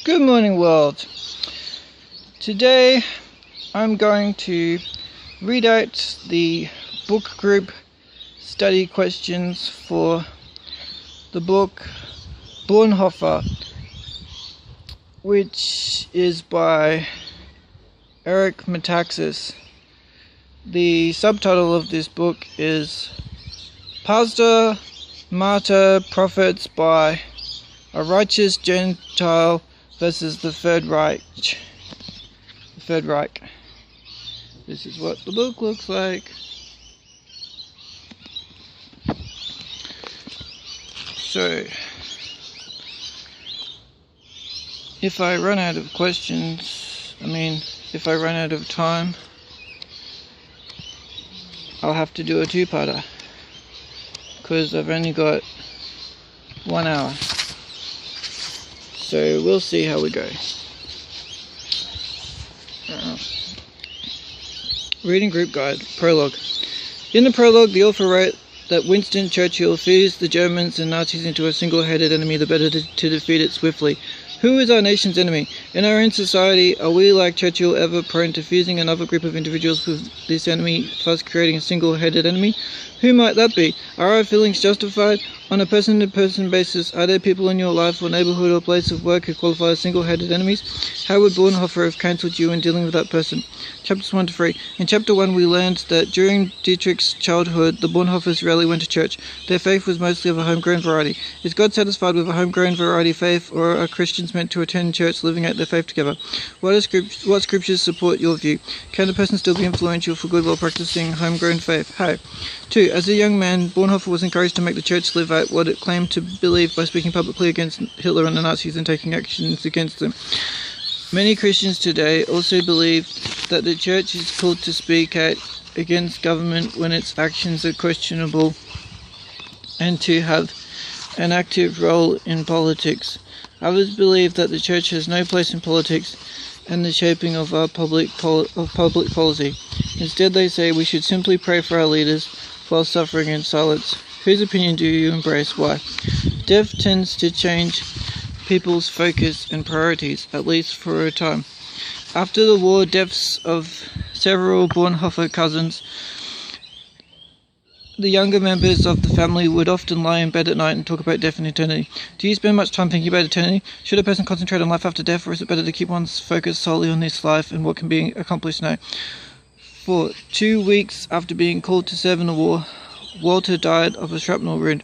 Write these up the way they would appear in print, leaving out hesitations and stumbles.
Good morning, world. Today I'm going to read out the book group study questions for the book Bonhoeffer, which is by Eric Metaxas. The subtitle of this book is Pastor, Martyr, Prophets by a Righteous Gentile versus the Third Reich. This is what the book looks like. So, if I run out of if I run out of time, I'll have to do a two-parter, because I've only got 1 hour. So we'll see how we go. Reading group guide, prologue. In the prologue, the author wrote that Winston Churchill fused the Germans and Nazis into a single-headed enemy, the better to defeat it swiftly. Who is our nation's enemy? In our own society, are we, like Churchill, ever prone to fusing another group of individuals with this enemy, thus creating a single-headed enemy? Who might that be? Are our feelings justified? On a person-to-person basis, are there people in your life or neighborhood or place of work who qualify as single-headed enemies? How would Bonhoeffer have cancelled you in dealing with that person? Chapters 1 to 3. In Chapter 1, we learned that during Dietrich's childhood, the Bonhoeffers rarely went to church. Their faith was mostly of a homegrown variety. Is God satisfied with a homegrown variety faith, or are Christians meant to attend church living out their faith together? What scriptures support your view? Can a person still be influential for good while practicing homegrown faith? How? 2. As a young man, Bonhoeffer was encouraged to make the church live out what it claimed to believe by speaking publicly against Hitler and the Nazis and taking actions against them. Many Christians today also believe that the church is called to speak out against government when its actions are questionable and to have an active role in politics. Others believe that the church has no place in politics and the shaping of our public policy. Instead, they say we should simply pray for our leaders while suffering in silence. Whose opinion do you embrace? Why? Death tends to change people's focus and priorities, at least for a time. After the war, deaths of several Bonhoeffer cousins, the younger members of the family would often lie in bed at night and talk about death and eternity. Do you spend much time thinking about eternity? Should a person concentrate on life after death, or is it better to keep one's focus solely on this life and what can be accomplished now? 4. 2 weeks after being called to serve in the war, Walter died of a shrapnel wound.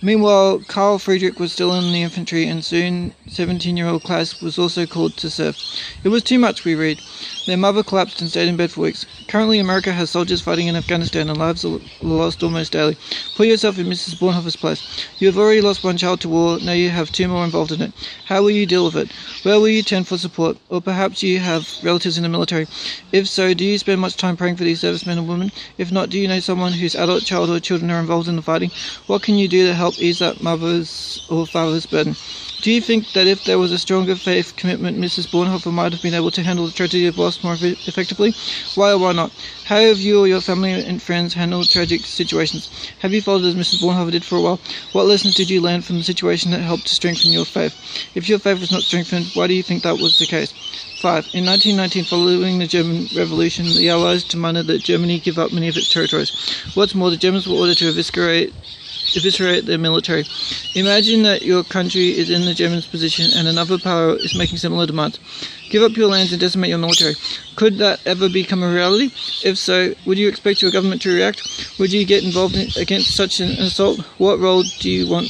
Meanwhile, Karl Friedrich was still in the infantry, and soon 17-year-old Klaus was also called to serve. It was too much, we read. Their mother collapsed and stayed in bed for weeks. Currently, America has soldiers fighting in Afghanistan, and lives are lost almost daily. Put yourself in Mrs. Bonhoeffer's place. You have already lost one child to war, now you have 2 more involved in it. How will you deal with it? Where will you turn for support? Or perhaps you have relatives in the military. If so, do you spend much time praying for these servicemen and women? If not, do you know someone whose adult child or children are involved in the fighting? What can you do to help ease that mother's or father's burden? Do you think that if there was a stronger faith commitment, Mrs. Bonhoeffer might have been able to handle the tragedy of loss more effectively? Why or why not? How have you or your family and friends handled tragic situations? Have you followed as Mrs. Bonhoeffer did for a while? What lessons did you learn from the situation that helped to strengthen your faith? If your faith was not strengthened, why do you think that was the case? 5. In 1919, following the German Revolution, the Allies demanded that Germany give up many of its territories. What's more, the Germans were ordered to eviscerate their military. Imagine that your country is in the Germans' position and another power is making similar demands. Give up your lands and decimate your military. Could that ever become a reality? If so, would you expect your government to react? Would you get involved against such an assault? What role would you want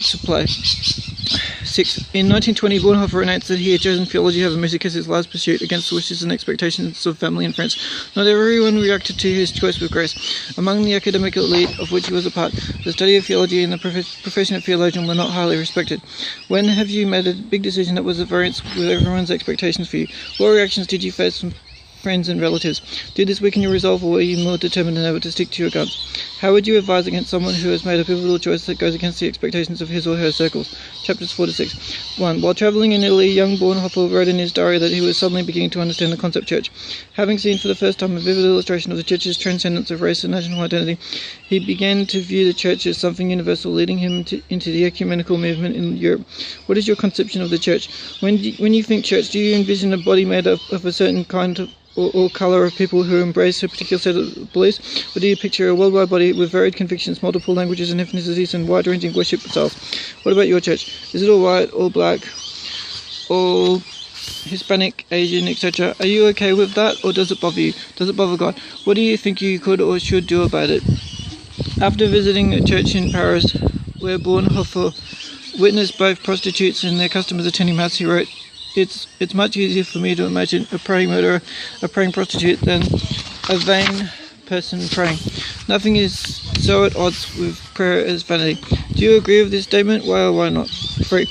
to play? 6. In 1920, Bonhoeffer announced that he had chosen theology over music as his last pursuit against the wishes and expectations of family and friends. Not everyone reacted to his choice with grace. Among the academic elite of which he was a part, the study of theology and the profession of theologian were not highly respected. When have you made a big decision that was at variance with everyone's expectations for you? What reactions did you face from friends and relatives? Did this weaken your resolve, or were you more determined than ever to stick to your guns? How would you advise against someone who has made a pivotal choice that goes against the expectations of his or her circles? Chapters 4 to 6. 1. While travelling in Italy, young Bonhoeffer wrote in his diary that he was suddenly beginning to understand the concept church. Having seen for the first time a vivid illustration of the church's transcendence of race and national identity, he began to view the church as something universal, leading him into the ecumenical movement in Europe. What is your conception of the church? When you think church, do you envision a body made up of a certain kind of or colour of people who embrace a particular set of beliefs? Or do you picture a worldwide body with varied convictions, multiple languages and ethnicities, and wide-ranging worship styles? What about your church? Is it all white, all black, all Hispanic, Asian, etc.? Are you okay with that, or does it bother you? Does it bother God? What do you think you could or should do about it? After visiting a church in Paris, where Bonhoeffer witnessed both prostitutes and their customers attending mass, he wrote, It's much easier for me to imagine a praying murderer, a praying prostitute, than a vain person praying. Nothing is so at odds with prayer as vanity. Do you agree with this statement? Why or why not? 3.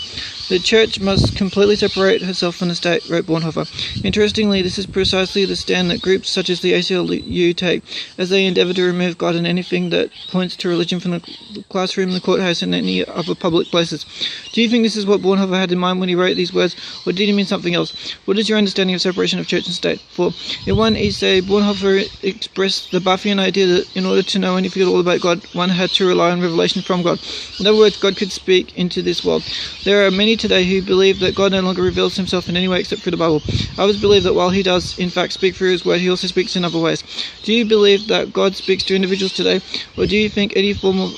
The church must completely separate herself from the state, wrote Bonhoeffer. Interestingly, this is precisely the stand that groups such as the ACLU take, as they endeavour to remove God and anything that points to religion from the classroom, the courthouse, and any other public places. Do you think this is what Bonhoeffer had in mind when he wrote these words, or did he mean something else? What is your understanding of separation of church and state? 4. In one essay, Bonhoeffer expressed the Buffian idea that in order to know anything at all about God, one had to rely on revelation from God. In other words, God could speak into this world. There are many today who believe that God no longer reveals himself in any way except through the Bible. Others believe that while he does, in fact, speak through his word, he also speaks in other ways. Do you believe that God speaks to individuals today, or do you think any form of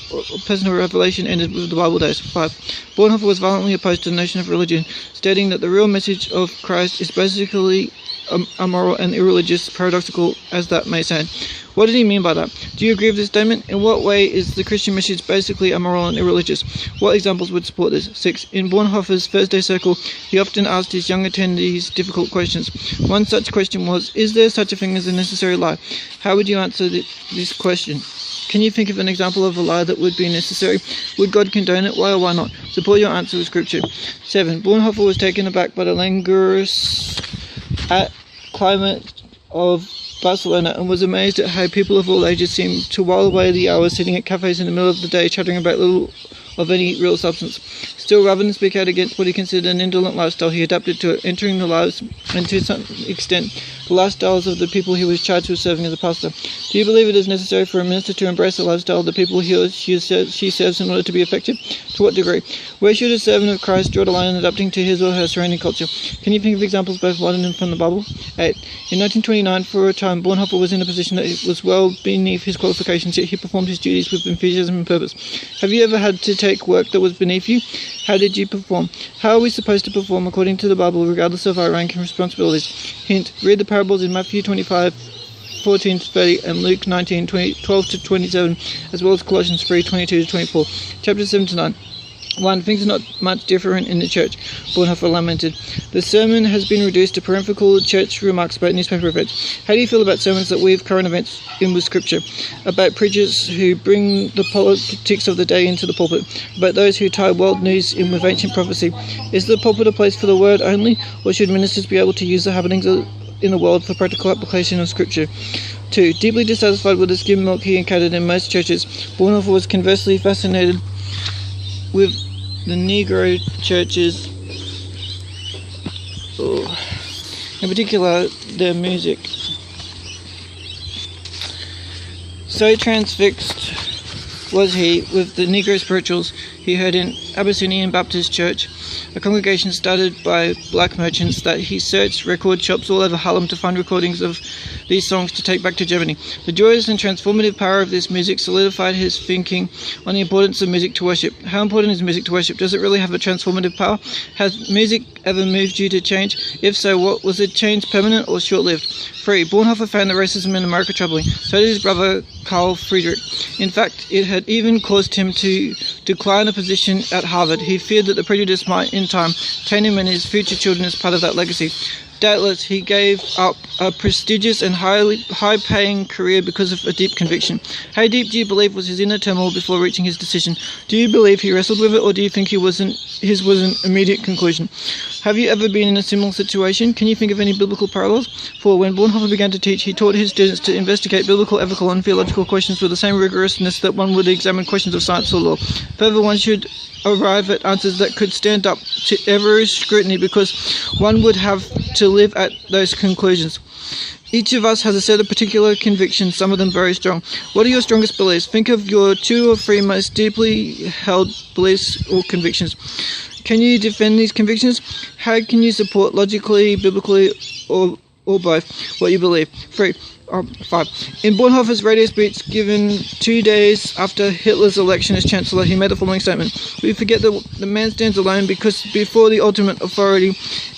personal revelation ended with the Bible days? 5. Bonhoeffer was violently opposed to the notion of religion, stating that the real message of Christ is basically immoral and irreligious, paradoxical as that may sound. What did he mean by that? Do you agree with this statement? In what way is the Christian message basically immoral and irreligious? What examples would support this? 6. In Bonhoeffer's Thursday Circle, he often asked his young attendees difficult questions. One such question was, is there such a thing as a necessary lie? How would you answer this question? Can you think of an example of a lie that would be necessary? Would God condone it? Why or why not? Support your answer with scripture. 7. Bonhoeffer was taken aback by the languorous climate of Barcelona and was amazed at how people of all ages seemed to while away the hours sitting at cafes in the middle of the day chattering about little of any real substance. Still, rather than speak out against what he considered an indolent lifestyle, he adapted to it, entering the lives, and to some extent, the lifestyles of the people he was charged with serving as a pastor. Do you believe it is necessary for a minister to embrace the lifestyle of the people she serves in order to be effective? To what degree? Where should a servant of Christ draw the line in adapting to his or her surrounding culture? Can you think of examples both modern and from the Bible? 8. In 1929, for a time, Bonhoeffer was in a position that was well beneath his qualifications, yet he performed his duties with enthusiasm and purpose. Have you ever had to take work that was beneath you? How did you perform? How are we supposed to perform according to the Bible, regardless of our rank and responsibilities? Hint, read the parables in Matthew 25:14 to 30 and Luke 19:12 to 27, as well as Colossians 3:22 to 24. Chapters 7 to 9. 1. Things are not much different in the church, Bonhoeffer lamented. The sermon has been reduced to parenthetical church remarks about newspaper events. How do you feel about sermons that weave current events in with scripture? About preachers who bring the politics of the day into the pulpit? About those who tie world news in with ancient prophecy? Is the pulpit a place for the word only, or should ministers be able to use the happenings in the world for practical application of scripture? 2. Deeply dissatisfied with the skim milk he encountered in most churches, Bonhoeffer was conversely fascinated with the Negro churches, in particular their music. So transfixed was he with the Negro spirituals he heard in Abyssinian Baptist Church, a congregation started by black merchants, that he searched record shops all over Harlem to find recordings of these songs to take back to Germany. The joyous and transformative power of this music solidified his thinking on the importance of music to worship. How important is music to worship? Does it really have a transformative power? Has music ever moved you to change? If so, what was the change, permanent or short-lived? 3. Bonhoeffer found that racism in America troubling. So did his brother Carl Friedrich. In fact, it had even caused him to decline a position at Harvard. He feared that the prejudice might, in time, taint him and his future children as part of that legacy. Doubtless, he gave up a prestigious and high-paying career because of a deep conviction. How deep do you believe was his inner turmoil before reaching his decision? Do you believe he wrestled with it, or do you think his was an immediate conclusion? Have you ever been in a similar situation? Can you think of any biblical parallels? 4. When Bonhoeffer began to teach, he taught his students to investigate biblical, ethical, and theological questions with the same rigorousness that one would examine questions of science or law. Further, one should arrive at answers that could stand up to every scrutiny because one would have to live at those conclusions. Each of us has a set of particular convictions, some of them very strong. What are your strongest beliefs? Think of your 2 or 3 most deeply held beliefs or convictions. Can you defend these convictions? How can you support logically, biblically, or both what you believe? 5. In Bonhoeffer's radio speech given 2 days after Hitler's election as Chancellor, he made the following statement. We forget that the man stands alone because before the ultimate authority,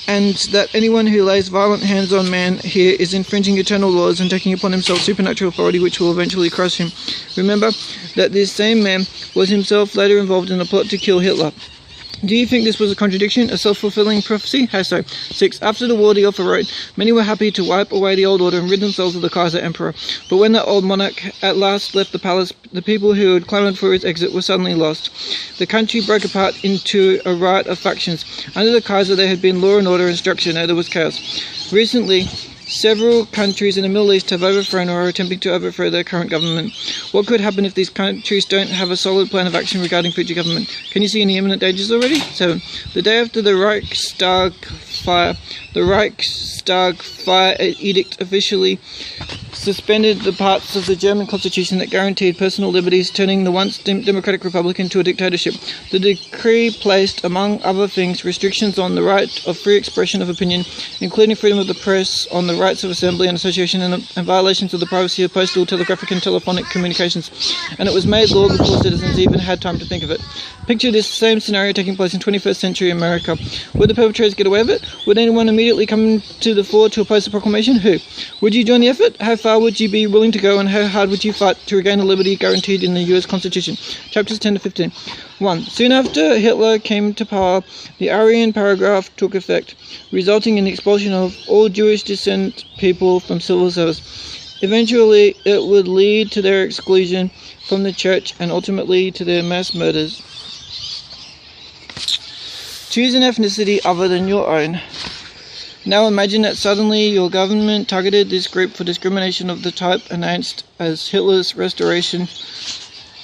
and that anyone who lays violent hands on man here is infringing eternal laws and taking upon himself supernatural authority which will eventually crush him. Remember that this same man was himself later involved in a plot to kill Hitler. Do you think this was a contradiction, a self-fulfilling prophecy? How so? 6. After the war, the author wrote, many were happy to wipe away the old order and rid themselves of the Kaiser Emperor. But when the old monarch at last left the palace, the people who had clamoured for his exit were suddenly lost. The country broke apart into a riot of factions. Under the Kaiser there had been law and order and structure, now there was chaos. Recently, several countries in the Middle East have overthrown or are attempting to overthrow their current government. What could happen if these countries don't have a solid plan of action regarding future government? Can you see any imminent dangers already? 7. The day after the Reichstag fire edict officially suspended the parts of the German constitution that guaranteed personal liberties, turning the once democratic republic into a dictatorship. The decree placed, among other things, restrictions on the right of free expression of opinion, including freedom of the press, on the rights of assembly and association, and violations of the privacy of postal, telegraphic, and telephonic communications. And it was made law before citizens even had time to think of it. Picture this same scenario taking place in 21st century America. Would the perpetrators get away with it? Would anyone immediately come to the fore to oppose the proclamation? Who? Would you join the effort? How far would you be willing to go, and how hard would you fight to regain the liberty guaranteed in the US Constitution? Chapters 10 to 15. 1. Soon after Hitler came to power, the Aryan paragraph took effect, resulting in the expulsion of all Jewish descent people from civil service. Eventually, it would lead to their exclusion from the church and ultimately to their mass murders. Choose an ethnicity other than your own. Now imagine that suddenly your government targeted this group for discrimination of the type announced as Hitler's restoration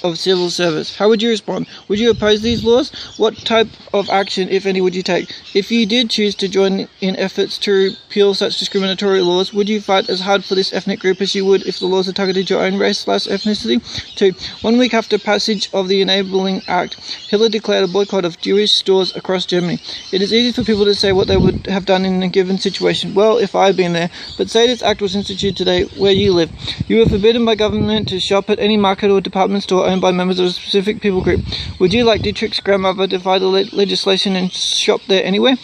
of civil service. How would you respond? Would you oppose these laws? What type of action, if any, would you take? If you did choose to join in efforts to repeal such discriminatory laws, would you fight as hard for this ethnic group as you would if the laws had targeted your own race/ethnicity? 2. 1 week after passage of the Enabling Act, Hitler declared a boycott of Jewish stores across Germany. It is easy for people to say what they would have done in a given situation. Well, if I had been there. But say this act was instituted today where you live. You were forbidden by government to shop at any market or department store owned by members of a specific people group. Would you, like Dietrich's grandmother, defy the legislation and shop there anyway?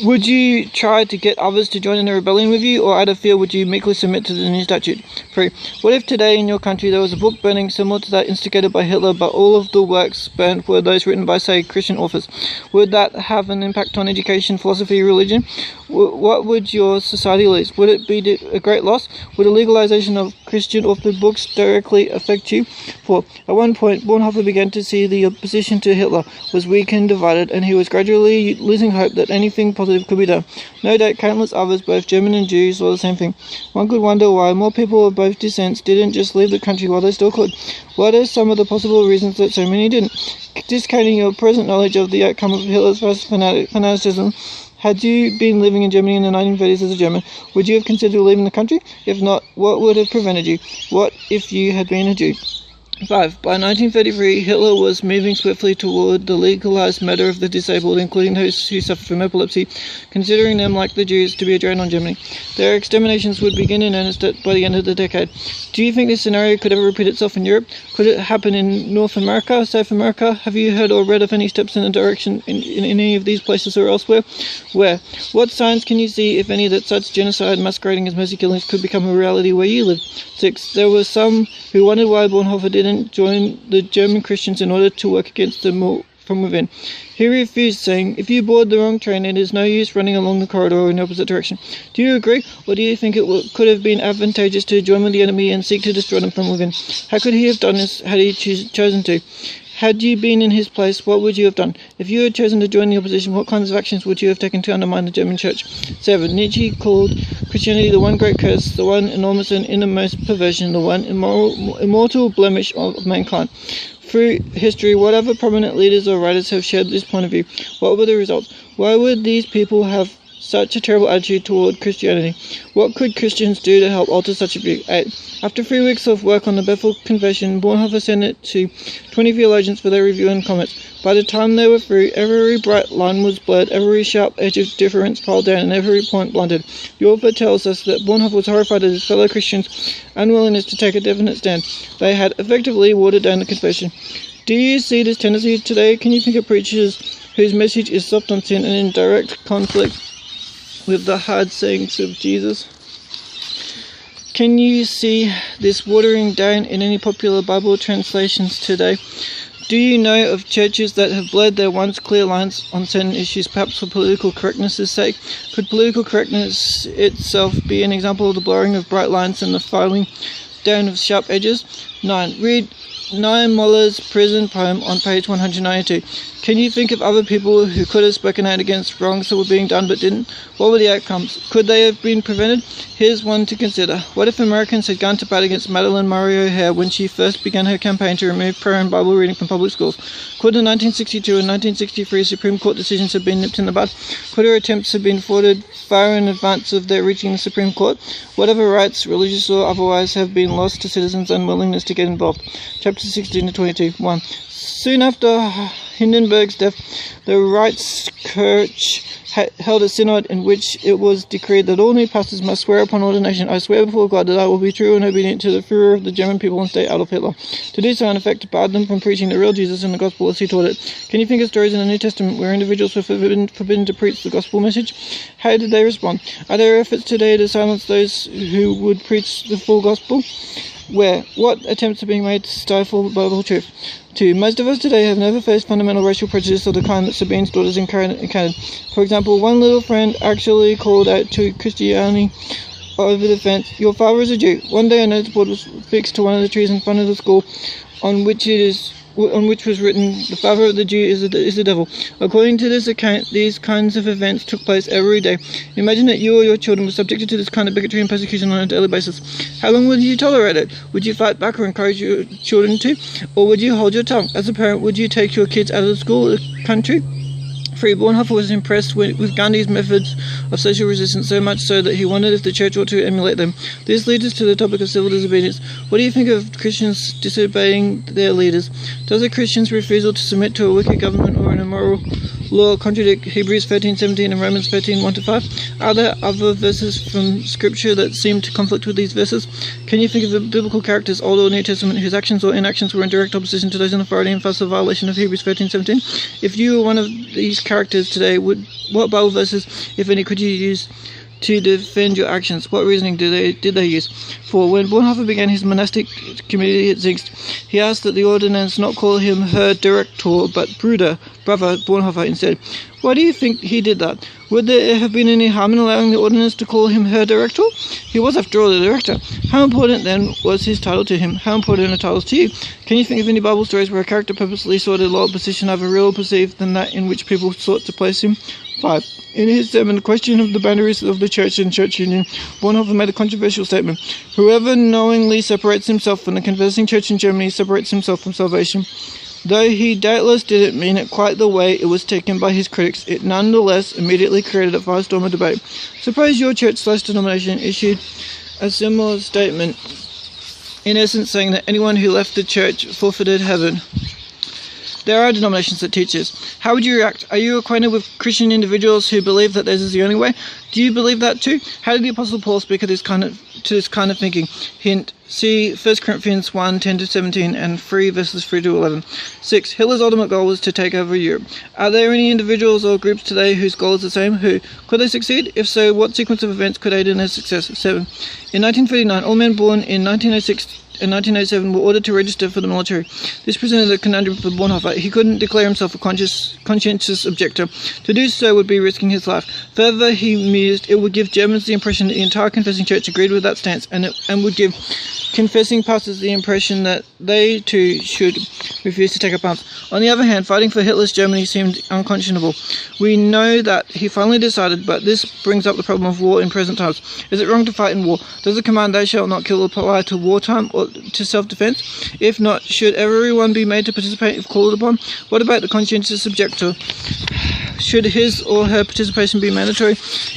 Would you try to get others to join in a rebellion with you, or out of fear would you meekly submit to the new statute? 3. What if today in your country there was a book burning similar to that instigated by Hitler, but all of the works burnt were those written by, say, Christian authors? Would that have an impact on education, philosophy, religion? What would your society lose? Would it be a great loss? Would a legalization of Christian authored books directly affect you? 4. At one point, Bonhoeffer began to see the opposition to Hitler was weak and divided, and he was gradually losing hope that anything positive could be done. No doubt countless others, both German and Jews, saw the same thing. One could wonder why more people of both descents didn't just leave the country while they still could. What are some of the possible reasons that so many didn't? Discounting your present knowledge of the outcome of Hitler's fanaticism, had you been living in Germany in the 1930s as a German, would you have considered leaving the country? If not, what would have prevented you? What if you had been a Jew? 5. By 1933, Hitler was moving swiftly toward the legalized murder of the disabled, including those who suffer from epilepsy, considering them, like the Jews, to be a drain on Germany. Their exterminations would begin in earnest by the end of the decade. Do you think this scenario could ever repeat itself in Europe? Could it happen in North America, South America? Have you heard or read of any steps in the direction in any of these places or elsewhere? Where? What signs can you see, if any, that such genocide masquerading as mercy killings could become a reality where you live? 6. There were some who wondered why Bonhoeffer didn't join the German Christians in order to work against them from within. He refused, saying, if you board the wrong train, it is no use running along the corridor in the opposite direction. Do you agree, or do you think it could have been advantageous to join with the enemy and seek to destroy them from within? How could he have done this had he chosen to? Had you been in his place, what would you have done? If you had chosen to join the opposition, what kinds of actions would you have taken to undermine the German church? 7. Nietzsche called Christianity the one great curse, the one enormous and innermost perversion, the one immortal blemish of mankind. Through history, whatever prominent leaders or writers have shared this point of view, what were the results? Why would these people have such a terrible attitude toward Christianity? What could Christians do to help alter such a view? 8. After 3 weeks of work on the Bethel Confession, Bonhoeffer sent it to 20 theologians for their review and comments. By the time they were through, every bright line was blurred, every sharp edge of difference piled down, and every point blunted. The author tells us that Bonhoeffer was horrified at his fellow Christians' unwillingness to take a definite stand. They had effectively watered down the confession. Do you see this tendency today? Can you think of preachers whose message is soft on sin and in direct conflict with the hard sayings of Jesus? Can you see this watering down in any popular Bible translations today? Do you know of churches that have blurred their once clear lines on certain issues, perhaps for political correctness' sake? Could political correctness itself be an example of the blurring of bright lines and the filing down of sharp edges? 9. Read Niemöller's prison poem on page 192. Can you think of other people who could have spoken out against wrongs that were being done but didn't? What were the outcomes? Could they have been prevented? Here's one to consider. What if Americans had gone to bat against Madeleine Murray O'Hair when she first began her campaign to remove prayer and Bible reading from public schools? Could the 1962 and 1963 Supreme Court decisions have been nipped in the bud? Could her attempts have been thwarted far in advance of their reaching the Supreme Court? Whatever rights, religious or otherwise, have been lost to citizens' unwillingness to get involved. Chapter 16 to 22. 1. Soon after Hindenburg's death, the Reichskirche held a synod in which it was decreed that all new pastors must swear upon ordination, "I swear before God that I will be true and obedient to the Führer of the German people and state Adolf Hitler." To do so, in effect, barred them from preaching the real Jesus and the gospel as he taught it. Can you think of stories in the New Testament where individuals were forbidden to preach the gospel message? How did they respond? Are there efforts today to silence those who would preach the full gospel? Where? What attempts are being made to stifle Bible truth? 2. Most of us today have never faced fundamental racial prejudice of the kind that Sabine's daughters encountered. For example, one little friend actually called out to Christianity over the fence, "Your father is a Jew." One day a notice board was fixed to one of the trees in front of the school on which was written, "The father of the Jew is the devil." According to this account, these kinds of events took place every day. Imagine that you or your children were subjected to this kind of bigotry and persecution on a daily basis. How long would you tolerate it? Would you fight back or encourage your children to? Or would you hold your tongue? As a parent, would you take your kids out of the school or the country? 3. Bonhoeffer was impressed with Gandhi's methods of social resistance, so much so that he wondered if the church ought to emulate them. This leads us to the topic of civil disobedience. What do you think of Christians disobeying their leaders? Does a Christian's refusal to submit to a wicked government or an immoral law contradict Hebrews 13:17 and Romans 13:1-5? Are there other verses from Scripture that seem to conflict with these verses? Can you think of the biblical characters, Old or New Testament, whose actions or inactions were in direct opposition to those in authority and thus a violation of Hebrews 13:17? If you were one of these characters today, what Bible verses, if any, could you use to defend your actions? What reasoning did they use? 4. When Bonhoeffer began his monastic community at Zingst, he asked that the ordinance not call him Herr Direktor, but brother Bonhoeffer instead. Why do you think he did that? Would there have been any harm in allowing the ordinance to call him Herr Direktor? He was, after all, the director. How important, then, was his title to him? How important are titles to you? Can you think of any Bible stories where a character purposely sought a lower position, either real or perceived, than that in which people sought to place him? 5. In his sermon, The Question of the Boundaries of the Church and Church Union, Bonhoeffer made a controversial statement. Whoever knowingly separates himself from the confessing church in Germany separates himself from salvation. Though he doubtless didn't mean it quite the way it was taken by his critics, it nonetheless immediately created a firestorm of debate. Suppose your church/denomination issued a similar statement, in essence saying that anyone who left the church forfeited heaven. There are denominations that teach this. How would you react? Are you acquainted with Christian individuals who believe that this is the only way? Do you believe that too? How did the Apostle Paul speak to this kind of thinking? Hint, see 1 Corinthians 1:10-17 and 3 verses 3-11. 6. Hitler's ultimate goal was to take over Europe. Are there any individuals or groups today whose goal is the same? Who? Could they succeed? If so, what sequence of events could aid in their success? 7. In 1939, all men born in 1906 in 1907 were ordered to register for the military. This presented a conundrum for Bonhoeffer. He couldn't declare himself a conscientious objector. To do so would be risking his life. Further, he mused, it would give Germans the impression that the entire confessing church agreed with that stance, and would give confessing pastors the impression that they too should refuse to take up arms. On the other hand, fighting for Hitler's Germany seemed unconscionable. We know that he finally decided, but this brings up the problem of war in present times. Is it wrong to fight in war? Does the command "thou shalt not kill" apply to wartime or to self-defense? If not, should everyone be made to participate if called upon? What about the conscientious objector? Should his or her participation be mandatory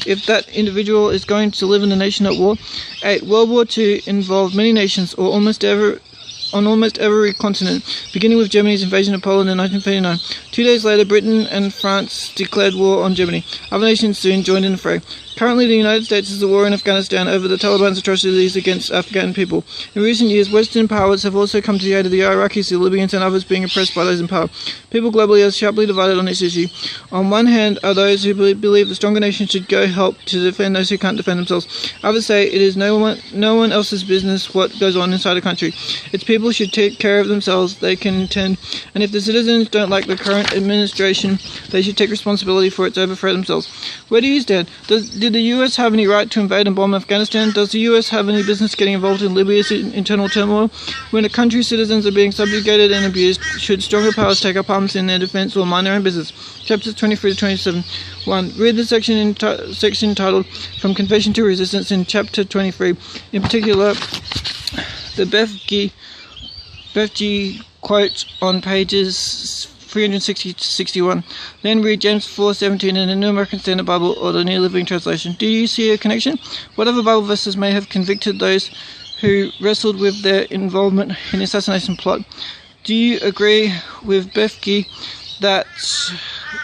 if that individual is going to live in a nation at war? 8. World War II involved many nations, or on almost every continent, beginning with Germany's invasion of Poland in 1939. 2 days later, Britain and France declared war on Germany. Other nations soon joined in the fray. Currently, the United States is at war in Afghanistan over the Taliban's atrocities against Afghan people. In recent years, Western powers have also come to the aid of the Iraqis, the Libyans, and others being oppressed by those in power. People globally are sharply divided on this issue. On one hand are those who believe the stronger nation should go help to defend those who can't defend themselves. Others say it is no one else's business what goes on inside a country. Its people should take care of themselves, they contend, and if the citizens don't like the current administration, they should take responsibility for its overthrow themselves. Where do you stand? Did the US have any right to invade and bomb Afghanistan? Does the US have any business getting involved in Libya's internal turmoil? When a country's citizens are being subjugated and abused, should stronger powers take up arms in their defense or mind their own business? Chapters 23 to 27. 1. Read the section titled From Confession to Resistance in Chapter 23. In particular, the Bethge quote on pages 360 to 61. Then read James 4:17 in the New American Standard Bible or the New Living Translation. Do you see a connection? Whatever Bible verses may have convicted those who wrestled with their involvement in the assassination plot, do you agree with Bethge that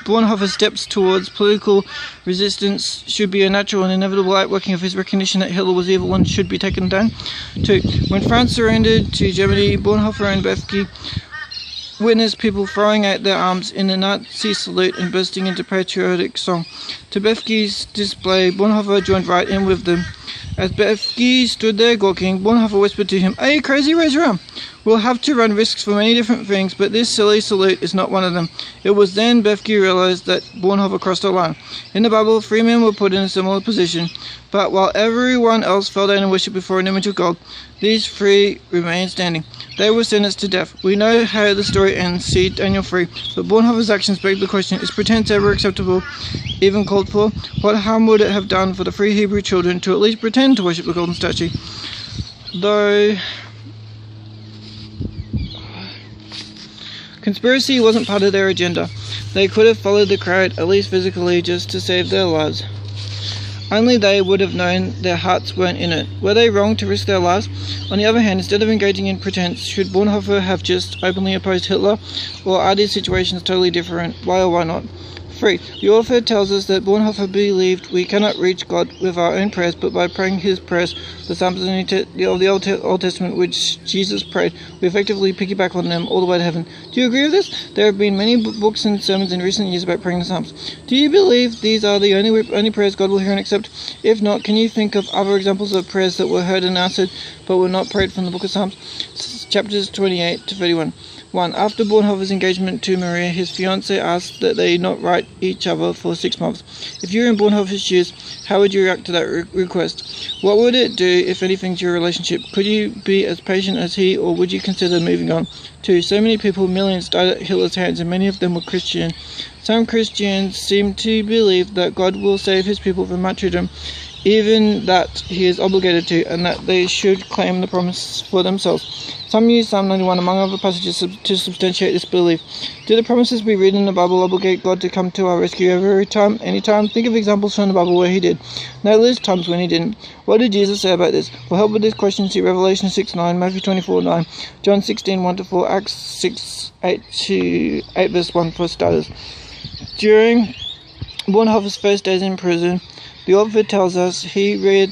Bonhoeffer's steps towards political resistance should be a natural and inevitable outworking of his recognition that Hitler was evil and should be taken down? 2. When France surrendered to Germany, Bonhoeffer and Bethge witnessed people throwing out their arms in the Nazi salute and bursting into patriotic song. To Bethge's display, Bonhoeffer joined right in with them. As Bethge stood there gawking, Bonhoeffer whispered to him, "Are you crazy? Raise your arm. We'll have to run risks for many different things, but this silly salute is not one of them." It was then Bethge realized that Bonhoeffer crossed a line. In the Bible, 3 men were put in a similar position, but while everyone else fell down and worshipped before an image of gold, these 3 remained standing. They were sentenced to death. We know how the story ends, see Daniel 3, but Bonhoeffer's actions beg the question, is pretense ever acceptable, even called for? What harm would it have done for the 3 Hebrew children to at least pretend to worship the golden statue? Though conspiracy wasn't part of their agenda, they could have followed the crowd, at least physically, just to save their lives. Only they would have known their hearts weren't in it. Were they wrong to risk their lives? On the other hand, instead of engaging in pretense, should Bonhoeffer have just openly opposed Hitler? Or are these situations totally different? Why or why not? 3. The author tells us that Bonhoeffer believed we cannot reach God with our own prayers, but by praying his prayers, the Psalms of the Old Testament which Jesus prayed, we effectively piggyback on them all the way to heaven. Do you agree with this? There have been many books and sermons in recent years about praying the Psalms. Do you believe these are the only prayers God will hear and accept? If not, can you think of other examples of prayers that were heard and answered, but were not prayed from the book of Psalms? Chapters 28 to 31. 1. After Bonhoeffer's engagement to Maria, his fiancée asked that they not write each other for 6 months. If you were in Bonhoeffer's shoes, how would you react to that request? What would it do, if anything, to your relationship? Could you be as patient as he, or would you consider moving on? 2. So many people, millions, died at Hitler's hands, and many of them were Christian. Some Christians seem to believe that God will save his people from martyrdom, even that he is obligated to, and that they should claim the promise for themselves. Some use Psalm 91 among other passages to substantiate this belief. Do the promises we read in the Bible obligate God to come to our rescue every time, anytime? Think of examples from the Bible where he did. Now list times when he didn't. What did Jesus say about this? For help with this question, see Revelation 6:9, Matthew 24:9, John 16:1-4, Acts 6:8 verse 1 for starters. During Bonhoeffer's first days in prison, the author tells us he read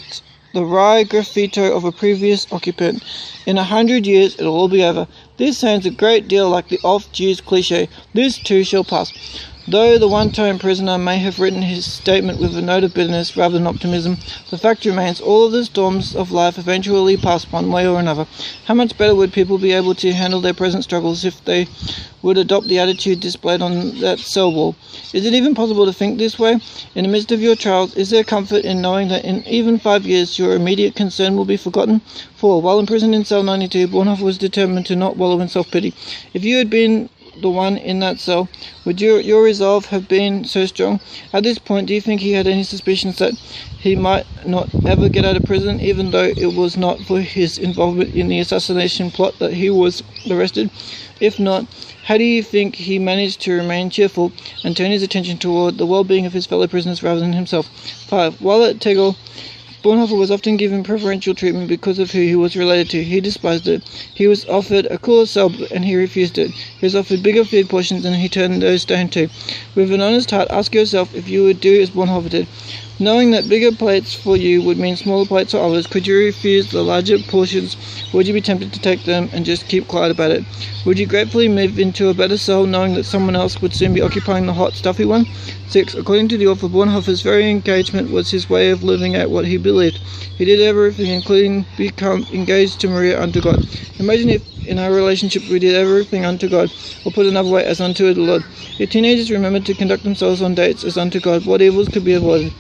the wry graffito of a previous occupant. In 100 years, it'll all be over. This sounds a great deal like the oft-used cliche, this too shall pass. Though the one-time prisoner may have written his statement with a note of bitterness rather than optimism, the fact remains all of the storms of life eventually pass one way or another. How much better would people be able to handle their present struggles if they would adopt the attitude displayed on that cell wall? Is it even possible to think this way? In the midst of your trials, is there comfort in knowing that in even 5 years your immediate concern will be forgotten? For, while imprisoned in cell 92, Bonhoeffer was determined to not wallow in self-pity. If you had been the one in that cell, would your resolve have been so strong? At this point, do you think he had any suspicions that he might not ever get out of prison, even though it was not for his involvement in the assassination plot that he was arrested? If not, how do you think he managed to remain cheerful and turn his attention toward the well-being of his fellow prisoners rather than himself? 5. While at Tegel, Bonhoeffer was often given preferential treatment because of who he was related to. He despised it. He was offered a cooler cell and he refused it. He was offered bigger food portions and he turned those down too. With an honest heart, ask yourself if you would do as Bonhoeffer did. Knowing that bigger plates for you would mean smaller plates for others, could you refuse the larger portions? Would you be tempted to take them and just keep quiet about it? Would you gratefully move into a better cell knowing that someone else would soon be occupying the hot, stuffy one? 6. According to the author, Bonhoeffer's very engagement was his way of living out what he believed. He did everything, including become engaged to Maria unto God. Imagine if in our relationship we did everything unto God, or put another way, as unto the Lord. If teenagers remembered to conduct themselves on dates as unto God, what evils could be avoided?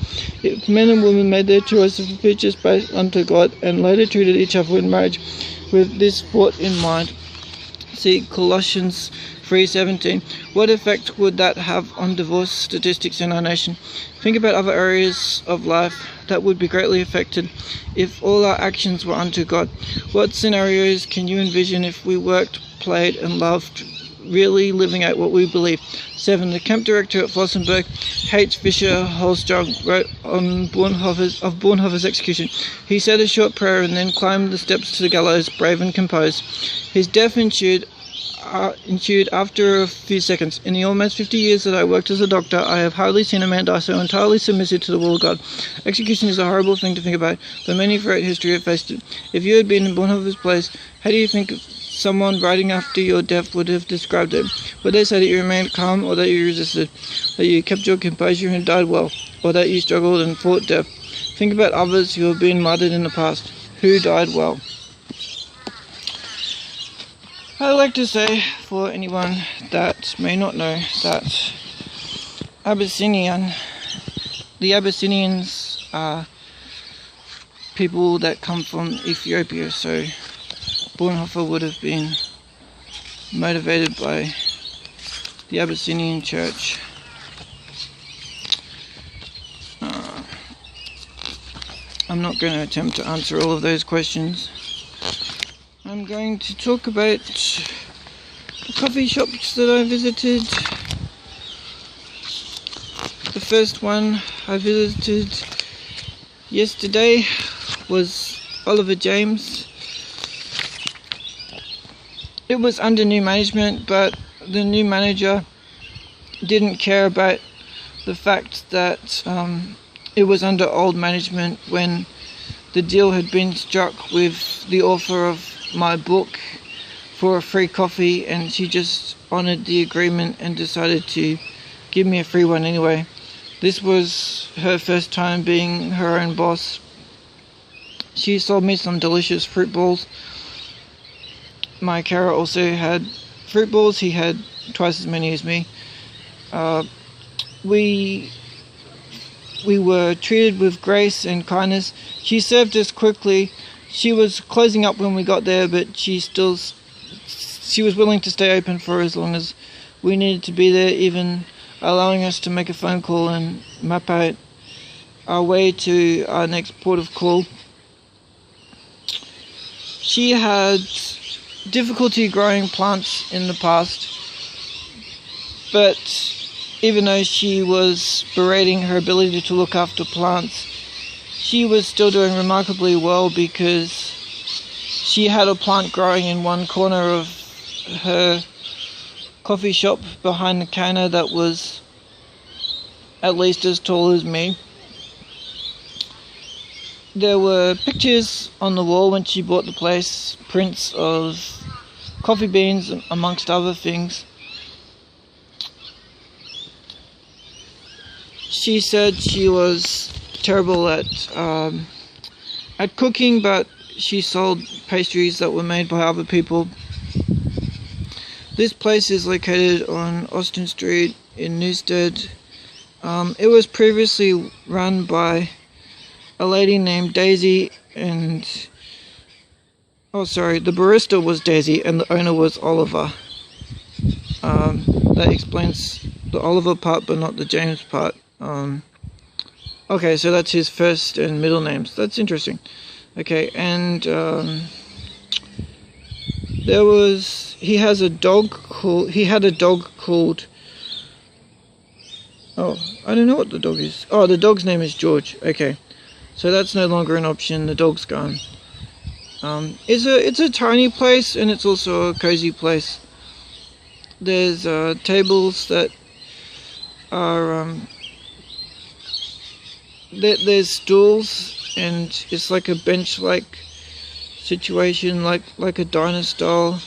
If men and women made their choice of futures based unto God and later treated each other in marriage with this thought in mind. See Colossians 3:17. What effect would that have on divorce statistics in our nation? Think about other areas of life that would be greatly affected if all our actions were unto God. What scenarios can you envision if we worked, played, and loved, really living out what we believe? 7. The camp director at Flossenburg, H. Fisher Holström, wrote on Bonhoeffer's execution. He said a short prayer and then climbed the steps to the gallows, brave and composed. His death ensued after a few seconds. In the almost 50 years that I worked as a doctor, I have hardly seen a man die so entirely submissive to the will of God. Execution is a horrible thing to think about, but many throughout history have faced it. If you had been in Bonhoeffer's place, how do you think someone writing after your death would have described it? Would they say that you remained calm, or that you resisted, that you kept your composure and died well, or that you struggled and fought death? Think about others who have been martyred in the past, who died well. I'd like to say, for anyone that may not know, that the Abyssinians are people that come from Ethiopia, so Bonhoeffer would have been motivated by the Abyssinian church. I'm not going to attempt to answer all of those questions. I'm going to talk about the coffee shops that I visited. The first one I visited yesterday was Oliver James. It was under new management, but the new manager didn't care about the fact that it was under old management when the deal had been struck with the author of my book for a free coffee, and she just honoured the agreement and decided to give me a free one anyway. This was her first time being her own boss. She sold me some delicious fruit balls. My carer also had fruit balls. He had twice as many as me. We were treated with grace and kindness. She served us quickly. She was closing up when we got there, but she was willing to stay open for as long as we needed to be there, even allowing us to make a phone call and map out our way to our next port of call. She had difficulty growing plants in the past, but even though she was berating her ability to look after plants, she was still doing remarkably well, because she had a plant growing in one corner of her coffee shop behind the counter that was at least as tall as me. There were pictures on the wall when she bought the place, prints of coffee beans amongst other things. she said she was terrible at cooking, but she sold pastries that were made by other people. This place is located on Austin Street in Newstead. It was previously run by a lady named Daisy, and the barista was Daisy and the owner was Oliver. That explains the Oliver part but not the James part. Okay, so that's his first and middle names. That's interesting. Okay, and he had a dog called, I don't know what the dog is. Oh, the dog's name is George. Okay, so that's no longer an option. The dog's gone. It's a tiny place, and it's also a cozy place. There's tables that are there's stools, and it's like a bench-like situation, like a diner-style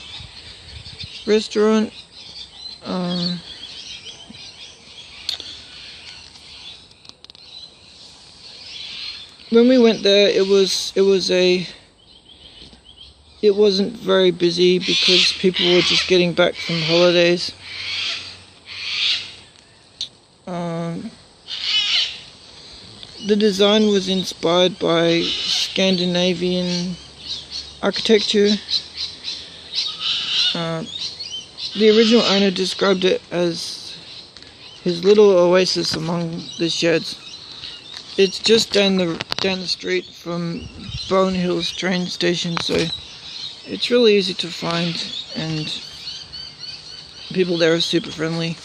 restaurant. When we went there, it wasn't very busy because people were just getting back from holidays. The design was inspired by Scandinavian architecture. The original owner described it as his little oasis among the sheds. It's just down the street from Bonehills train station, so it's really easy to find, and people there are super friendly.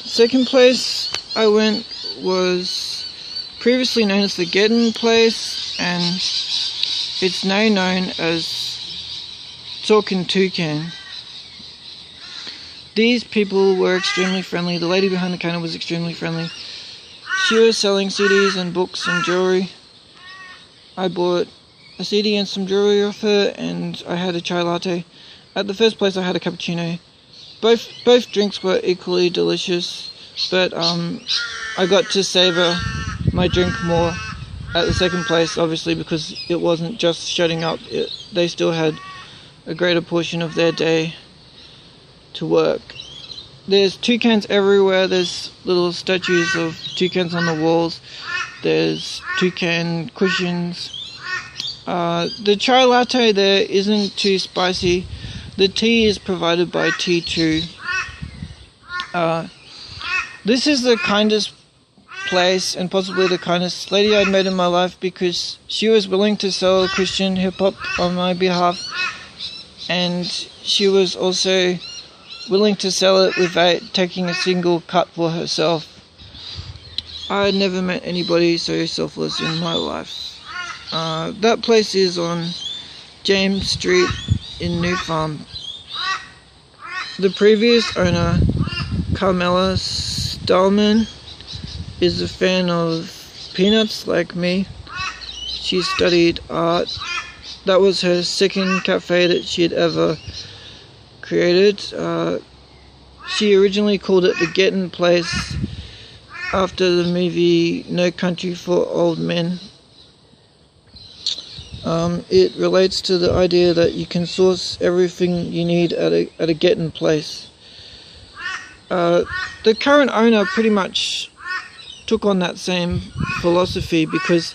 Second place I went was previously known as the Gettin' Place, and it's now known as Talkin' Toucan. These people were extremely friendly. The lady behind the counter was extremely friendly. She was selling CDs and books and jewelry. I bought a CD and some jewelry off her, and I had a chai latte. At the first place I had a cappuccino. Both drinks were equally delicious, but I got to savor my drink more at the second place, obviously, because it wasn't just shutting up. They still had a greater portion of their day to work. There's toucans everywhere. There's little statues of toucans on the walls. There's toucan cushions. The chai latte there isn't too spicy. The tea is provided by T2. This is the kindest place and possibly the kindest lady I'd met in my life, because she was willing to sell Christian hip-hop on my behalf, and she was also willing to sell it without taking a single cut for herself. I had never met anybody so selfless in my life. That place is on James Street in New Farm. The previous owner, Carmela Stallman, is a fan of peanuts like me. She studied art. That was her second cafe that she had ever created. She originally called it the Gettin' Place after the movie No Country for Old Men. It relates to the idea that you can source everything you need at a Gettin' Place. The current owner pretty much took on that same philosophy, because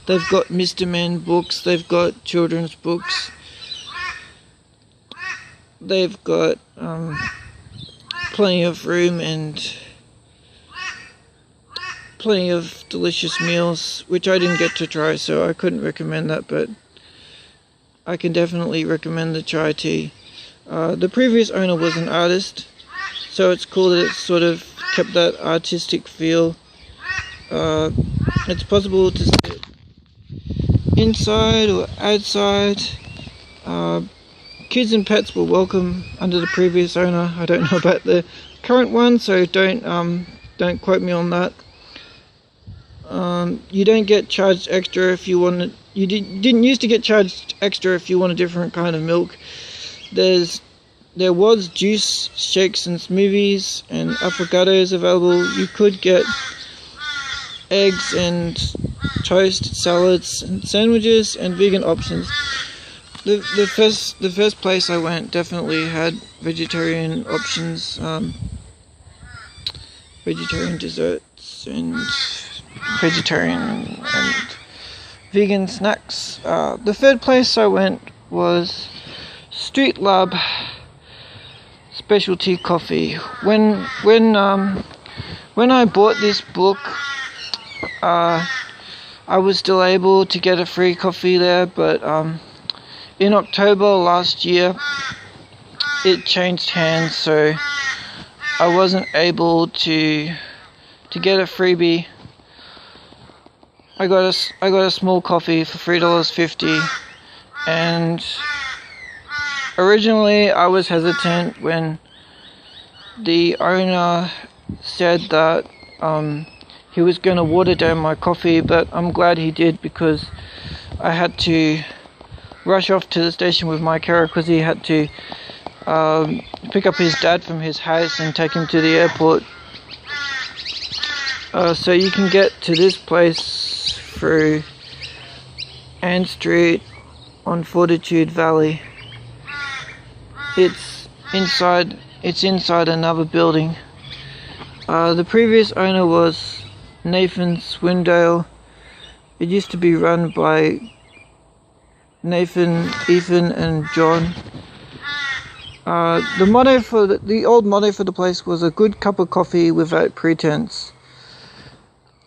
they've got Mr. Men books, they've got children's books, they've got plenty of room and plenty of delicious meals, which I didn't get to try, so I couldn't recommend that, but I can definitely recommend the chai tea. The previous owner was an artist, so it's cool that it's sort of kept that artistic feel. It's possible to sit inside or outside. Kids and pets were welcome under the previous owner. I don't know about the current one, so don't quote me on that. You don't get charged extra if you want. You didn't used to get charged extra if you want a different kind of milk. There's there was juice, shakes and smoothies and avocados available. You could get eggs and toast, salads and sandwiches and vegan options. The first place I went definitely had vegetarian options, vegetarian desserts and vegetarian and vegan snacks. The third place I went was Street Lab Specialty Coffee. When I bought this book, I was still able to get a free coffee there, but in October last year it changed hands, so I wasn't able to get a freebie. I got a small coffee for $3.50, and originally I was hesitant when the owner said that he was going to water down my coffee, but I'm glad he did, because I had to rush off to the station with my carer because he had to pick up his dad from his house and take him to the airport. So you can get to this place through Ann Street on Fortitude Valley. It's inside another building. The previous owner was Nathan Swindale. It used to be run by Nathan, Ethan and John. The old motto for the place was a good cup of coffee without pretense.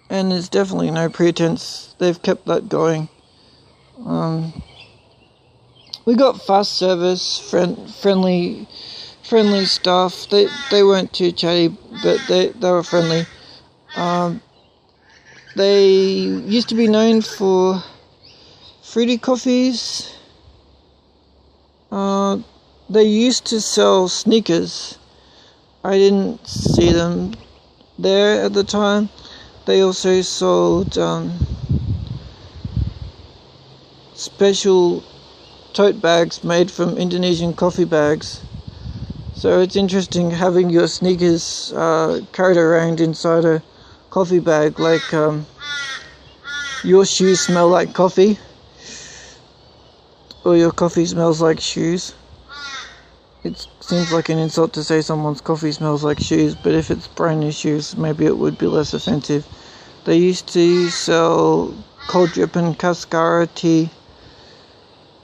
And there's definitely no pretense. They've kept that going. We got fast service, friendly staff. They weren't too chatty, but they were friendly. They used to be known for fruity coffees. They used to sell sneakers. I didn't see them there at the time. They also sold special tote bags made from Indonesian coffee bags. So it's interesting having your sneakers carried around inside a coffee bag, like your shoes smell like coffee, or your coffee smells like shoes. It seems like an insult to say someone's coffee smells like shoes, but if it's brand new shoes, maybe it would be less offensive. They used to sell cold drip and cascara tea.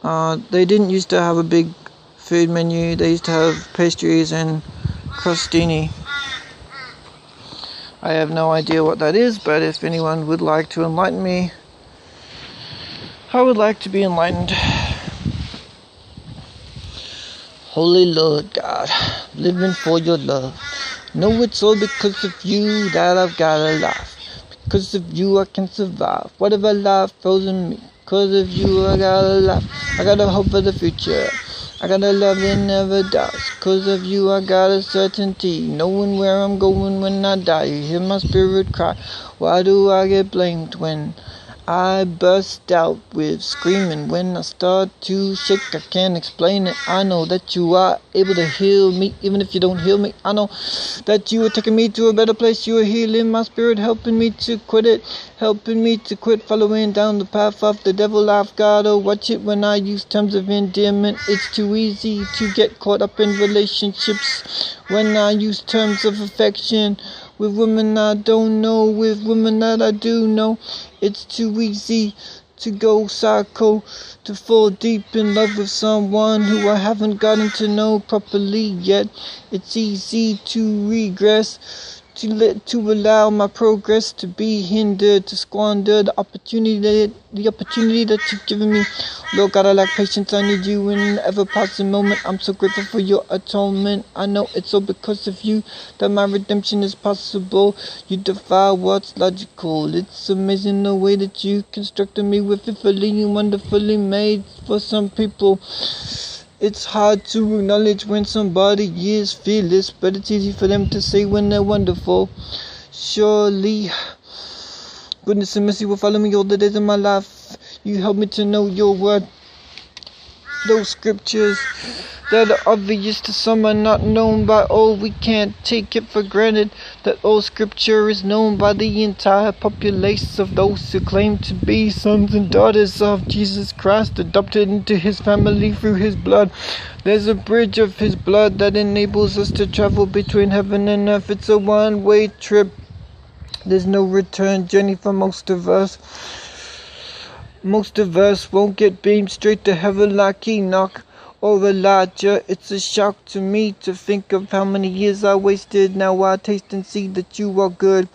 They didn't used to have a big food menu. They used to have pastries and crostini. I have no idea what that is, but if anyone would like to enlighten me, I would like to be enlightened. Holy Lord God, living for your love. Know it's all because of you that I've got a life. Because of you I can survive whatever life throws in me. Because of you I got a life. I got a hope for the future. I got a love that never dies. Because of you I got a certainty, knowing where I'm going when I die. You hear my spirit cry. Why do I get blamed when I burst out with screaming? When I start to shake, I can't explain it. I know that you are able to heal me, even if you don't heal me. I know that you are taking me to a better place. You are healing my spirit, helping me to quit it, helping me to quit following down the path of the devil. I've gotta watch it when I use terms of endearment. It's too easy to get caught up in relationships when I use terms of affection. With women I don't know, with women that I do know. It's too easy to go psycho, to fall deep in love with someone who I haven't gotten to know properly yet. It's easy to regress, to allow my progress to be hindered, to squander the opportunity that you've given me. Lord God, I lack patience. I need you in an ever-passing moment. I'm so grateful for your atonement. I know it's all because of you that my redemption is possible. You defy what's logical. It's amazing the way that you constructed me with fearfully and wonderfully made. For some people, it's hard to acknowledge when somebody is fearless, but it's easy for them to say when they're wonderful. Surely, goodness and mercy will follow me all the days of my life. You help me to know your word, those scriptures that are obvious to some are not known by all. We can't take it for granted that all scripture is known by the entire populace of those who claim to be sons and daughters of Jesus Christ, adopted into his family through his blood. There's a bridge of his blood that enables us to travel between heaven and earth. It's a one-way trip. There's no return journey for most of us. Most of us won't get beamed straight to heaven like Enoch or Elijah. It's a shock to me to think of how many years I wasted. Now I taste and see that you are good.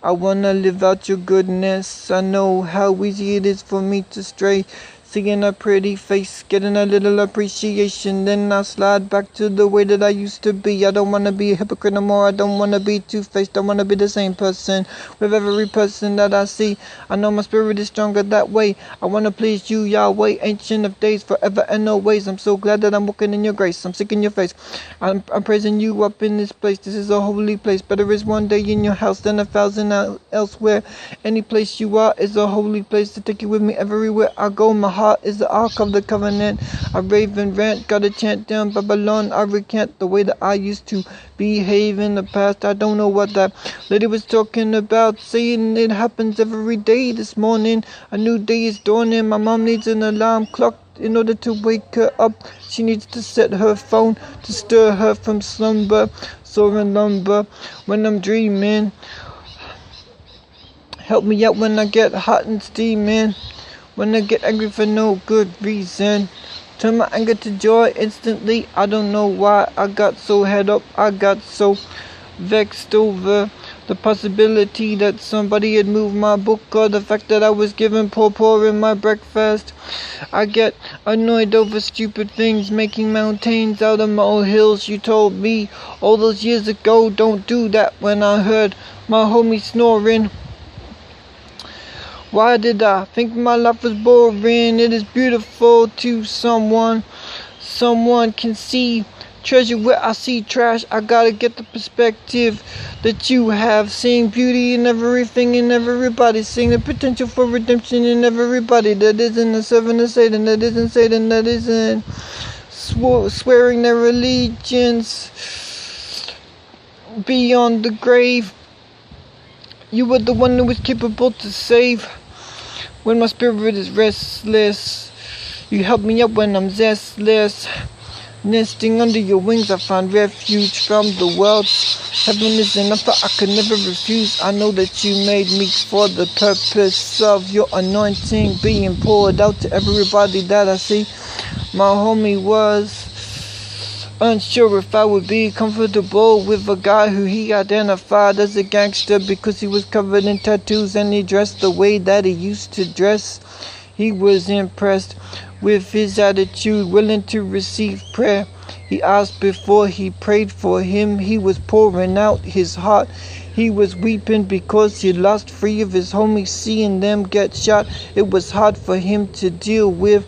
I wanna live out your goodness. I know how easy it is for me to stray. Seeing a pretty face, getting a little appreciation, then I slide back to the way that I used to be. I don't want to be a hypocrite no more. I don't want to be two-faced. I want to be the same person with every person that I see. I know my spirit is stronger that way. I want to please you, Yahweh, ancient of days, forever and always. I'm so glad that I'm walking in your grace. I'm seeking your face. I'm praising you up in this place. This is a holy place. Better is one day in your house than 1,000 elsewhere. Any place you are is a holy place to take you with me everywhere I go. My heart is the ark of the covenant. I rave and rant, gotta chant down Babylon. I recant the way that I used to behave in the past. I don't know what that lady was talking about, saying it happens every day. This morning a new day is dawning. My mom needs an alarm clock in order to wake her up. She needs to set her phone to stir her from slumber. Soaring lumber when I'm dreaming. Help me out when I get hot and steaming. When I get angry for no good reason. Turn my anger to joy instantly. I don't know why I got so head up. I got so vexed over the possibility that somebody had moved my book, or the fact that I was given pawpaw in my breakfast. I get annoyed over stupid things, making mountains out of molehills. You told me all those years ago, don't do that. When I heard my homie snoring, why did I think my life was boring? It is beautiful to someone. Someone can see treasure where I see trash. I gotta get the perspective that you have. Seeing beauty in everything and everybody. Seeing the potential for redemption in everybody. That isn't a servant of Satan. That isn't Satan. That isn't swearing their allegiance beyond the grave. You were the one who was capable to save. When my spirit is restless, you help me up when I'm restless. Nesting under your wings, I find refuge from the world. Heaven is enough that I could never refuse. I know that you made me for the purpose of your anointing being poured out to everybody that I see. My homie was unsure if I would be comfortable with a guy who he identified as a gangster because he was covered in tattoos and he dressed the way that he used to dress. He was impressed with his attitude, willing to receive prayer. He asked before he prayed for him. He was pouring out his heart. He was weeping because he lost 3 of his homies, seeing them get shot. It was hard for him to deal with.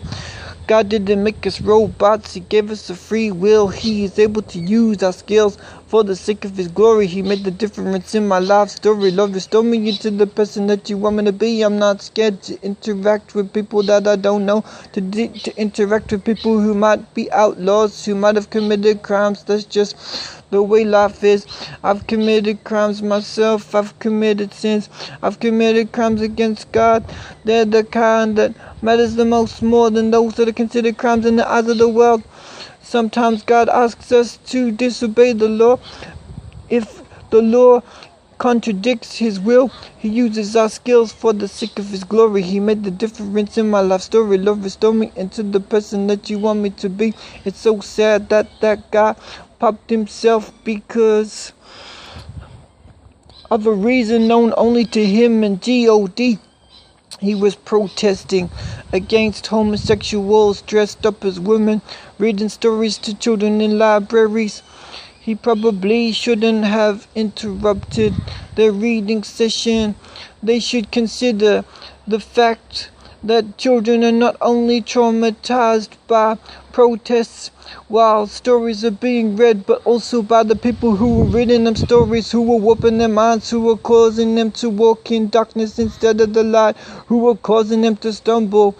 God didn't make us robots. He gave us a free will. He is able to use our skills for the sake of his glory. He made the difference in my life story. Lord, restore me into the person that you want me to be. I'm not scared to interact with people that I don't know. To interact with people who might be outlaws, who might have committed crimes. That's just the way life is. I've committed crimes myself. I've committed sins. I've committed crimes against God. They're the kind that matters the most, more than those that are considered crimes in the eyes of the world. Sometimes God asks us to disobey the law. If the law contradicts his will, he uses our skills for the sake of his glory. He made the difference in my life story. Lord, restore me into the person that you want me to be. It's so sad that that guy popped himself because of a reason known only to him and God. He was protesting against homosexuals dressed up as women, reading stories to children in libraries. He probably shouldn't have interrupted their reading session. They should consider the fact that children are not only traumatized by protests while stories are being read, but also by the people who were reading them stories, who were warping their minds, who were causing them to walk in darkness instead of the light, who were causing them to stumble,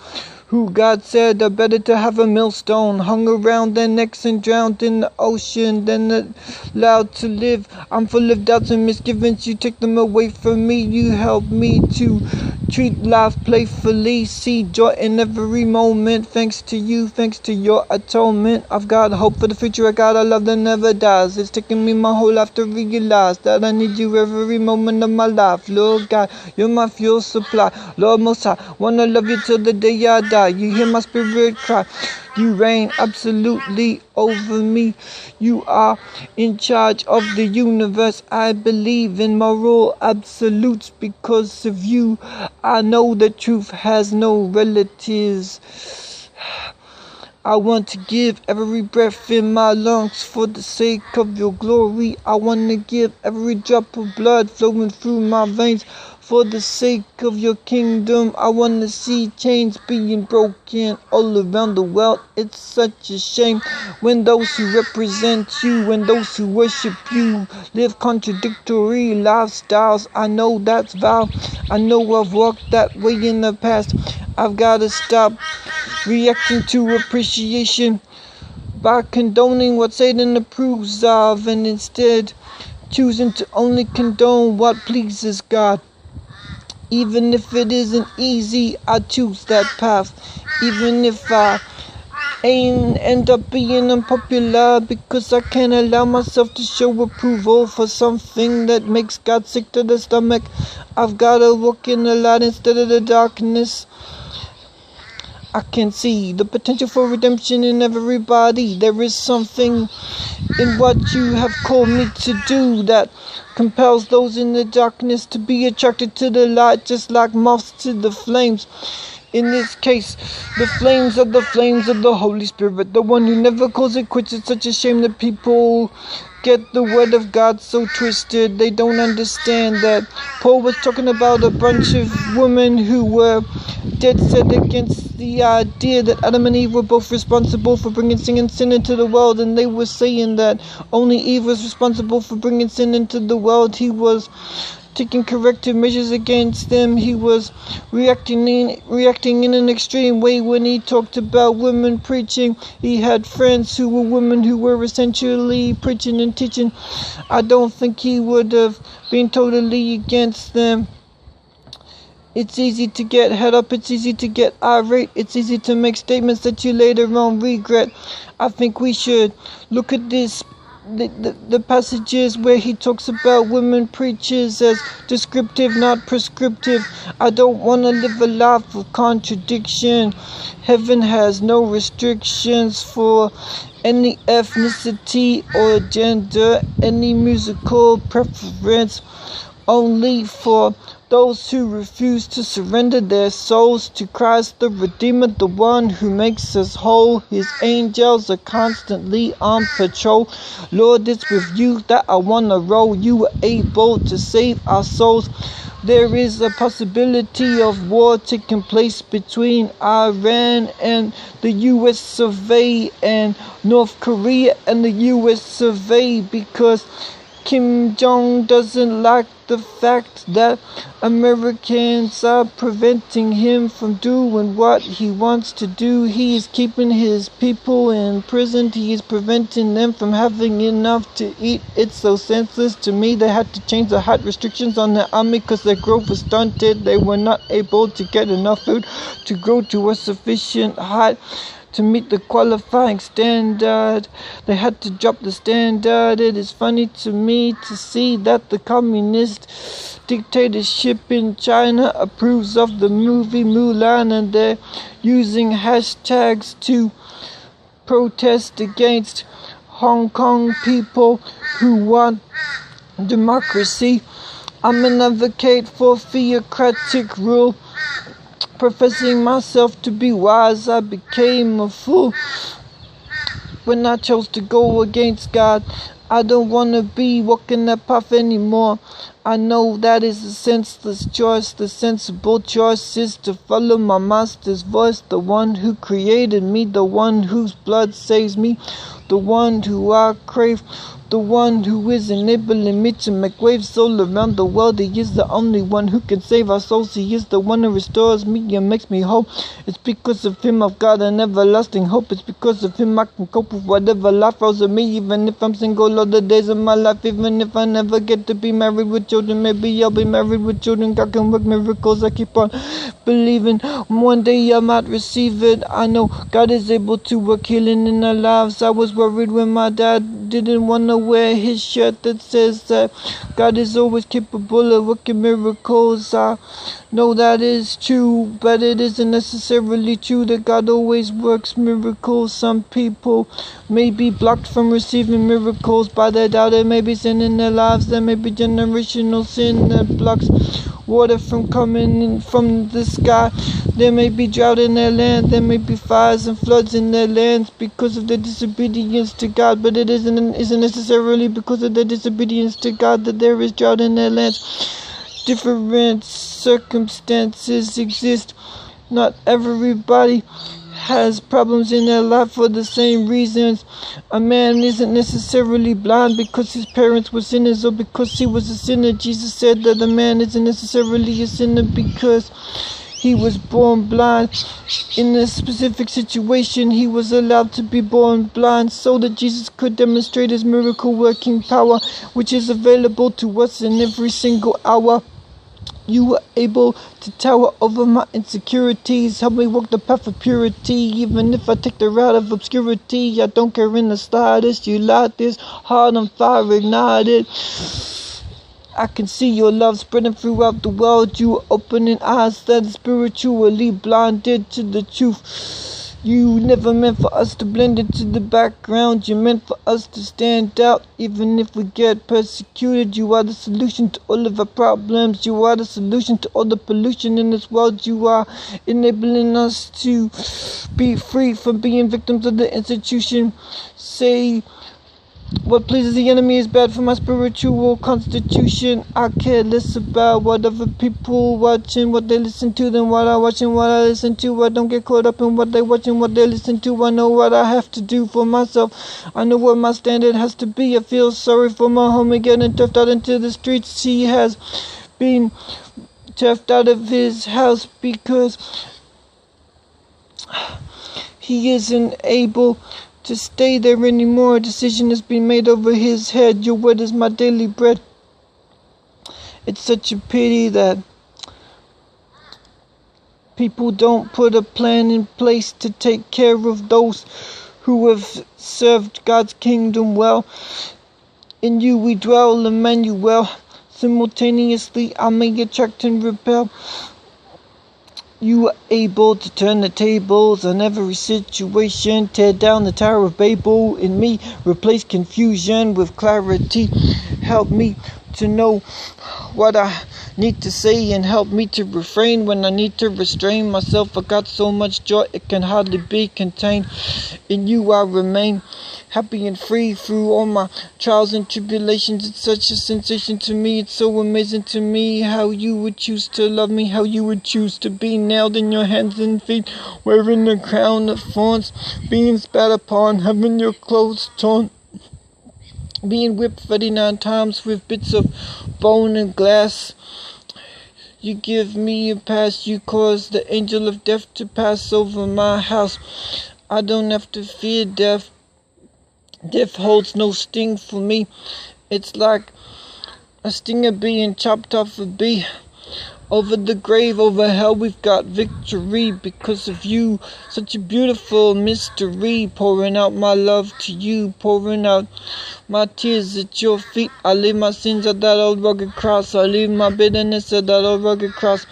who God said are better to have a millstone hung around their necks and drowned in the ocean than allowed to live. I'm full of doubts and misgivings. You take them away from me. You help me to treat life playfully, see joy in every moment. Thanks to you, thanks to your atonement. I've got hope for the future. I got a love that never dies. It's taken me my whole life to realize that I need you every moment of my life. Lord God, you're my fuel supply. Lord Most High, wanna love you till the day I die. You hear my spirit cry. You reign absolutely over me. You are in charge of the universe. I believe in moral absolutes because of you. I know the truth has no relatives. I want to give every breath in my lungs for the sake of your glory. I want to give every drop of blood flowing through my veins for the sake of your kingdom. I want to see chains being broken all around the world. It's such a shame when those who represent you, when those who worship you live contradictory lifestyles. I know that's vile. I know I've walked that way in the past. I've got to stop reacting to appreciation by condoning what Satan approves of and instead choosing to only condone what pleases God. Even if it isn't easy, I choose that path. Even if I end up being unpopular because I can't allow myself to show approval for something that makes God sick to the stomach. I've gotta walk in the light instead of the darkness. I can see the potential for redemption in everybody. There is something in what you have called me to do that compels those in the darkness to be attracted to the light, just like moths to the flames. In this case, the flames are the flames of the Holy Spirit, the one who never calls it quits. It's such a shame that people get the word of God so twisted. They don't understand that Paul was talking about a bunch of women who were dead set against the idea that Adam and Eve were both responsible for bringing sin into the world, and they were saying that only Eve was responsible for bringing sin into the world. He was taking corrective measures against them. He was reacting in an extreme way when he talked about women preaching. He had friends who were women who were essentially preaching and teaching. I don't think he would have been totally against them. It's easy to get head up, it's easy to get irate, it's easy to make statements that you later on regret. I think we should look at this the passages where he talks about women preachers as descriptive, not prescriptive. I don't want to live a life of contradiction. Heaven has no restrictions for any ethnicity or gender, any musical preference, only for those who refuse to surrender their souls to Christ the Redeemer, the one who makes us whole. His angels are constantly on patrol. Lord, it's with you that I want to roll. You are able to save our souls. There is a possibility of war taking place between Iran and the U.S. of A. and North Korea and the U.S. of A. because Kim Jong doesn't like the fact that Americans are preventing him from doing what he wants to do. He is keeping his people in prison. He is preventing them from having enough to eat. It's so senseless to me. They had to change the height restrictions on the army because their growth was stunted. They were not able to get enough food to grow to a sufficient height to meet the qualifying standard. They had to drop the standard. It is funny to me to see that the communist dictatorship in China approves of the movie Mulan, and they're using hashtags to protest against Hong Kong people who want democracy. I'm an advocate for theocratic rule. Professing myself to be wise, I became a fool when I chose to go against God. I don't wanna be walking that path anymore. I know that is a senseless choice. The sensible choice is to follow my master's voice, the one who created me, the one whose blood saves me, the one who I crave, the one who is enabling me to make waves all around the world. He is the only one who can save our souls. He is the one who restores me and makes me whole. It's because of him I've got an everlasting hope. It's because of him I can cope with whatever life throws at me. Even if I'm single all the days of my life, even if I never get to be married with children, maybe I'll be married with children. God can work miracles. I keep on believing one day I might receive it. I know God is able to work healing in our lives. I was worried when my dad didn't want to wear his shirt that says that God is always capable of working miracles. I know that is true, but it isn't necessarily true that God always works miracles. Some people may be blocked from receiving miracles by their doubt. There may be sin in their lives. There may be generational sin that blocks water from coming in from the sky. There may be drought in their land. There may be fires and floods in their lands because of their disobedience to God. But it isn't necessarily because of their disobedience to God that there is drought in their lands. Different circumstances exist. Not everybody has problems in their life for the same reasons. A man isn't necessarily blind because his parents were sinners or because he was a sinner. Jesus said that a man isn't necessarily a sinner because he was born blind. In a specific situation, he was allowed to be born blind so that Jesus could demonstrate his miracle working power, which is available to us in every single hour. You were able to tower over my insecurities. Help me walk the path of purity. Even if I take the route of obscurity, I don't care in the slightest. You light this heart on fire, ignite it. I can see your love spreading throughout the world. You are opening eyes that are spiritually blinded to the truth. You never meant for us to blend into the background. You meant for us to stand out. Even if we get persecuted, you are the solution to all of our problems. You are the solution to all the pollution in this world. You are enabling us to be free from being victims of the institution. Say, what pleases the enemy is bad for my spiritual constitution. I care less about what other people watching, what they listen to, than what I watch and what I listen to. I don't get caught up in what they watch and what they listen to. I know what I have to do for myself. I know what my standard has to be. I feel sorry for my homie getting turfed out into the streets. He has been turfed out of his house because he isn't able to stay there anymore. A decision has been made over his head. Your word is my daily bread. It's such a pity that people don't put a plan in place to take care of those who have served God's kingdom well. In you we dwell, Emmanuel. Simultaneously I may attract and repel. You are able to turn the tables on every situation. Tear down the Tower of Babel in me. Replace confusion with clarity. Help me to know what I need to say and help me to refrain when I need to restrain myself. I got so much joy it can hardly be contained. In you I remain happy and free through all my trials and tribulations. It's such a sensation to me. It's so amazing to me how you would choose to love me, how you would choose to be nailed in your hands and feet, wearing a crown of thorns, being spat upon, having your clothes torn, being whipped 39 times with bits of bone and glass. You give me a pass. You cause the angel of death to pass over my house. I don't have to fear death. Death holds no sting for me. It's like a stinger being chopped off a bee. Over the grave, over hell, we've got victory because of you. Such a beautiful mystery. Pouring out my love to you. Pouring out my tears at your feet. I leave my sins at that old rugged cross. I leave my bitterness at that old rugged cross.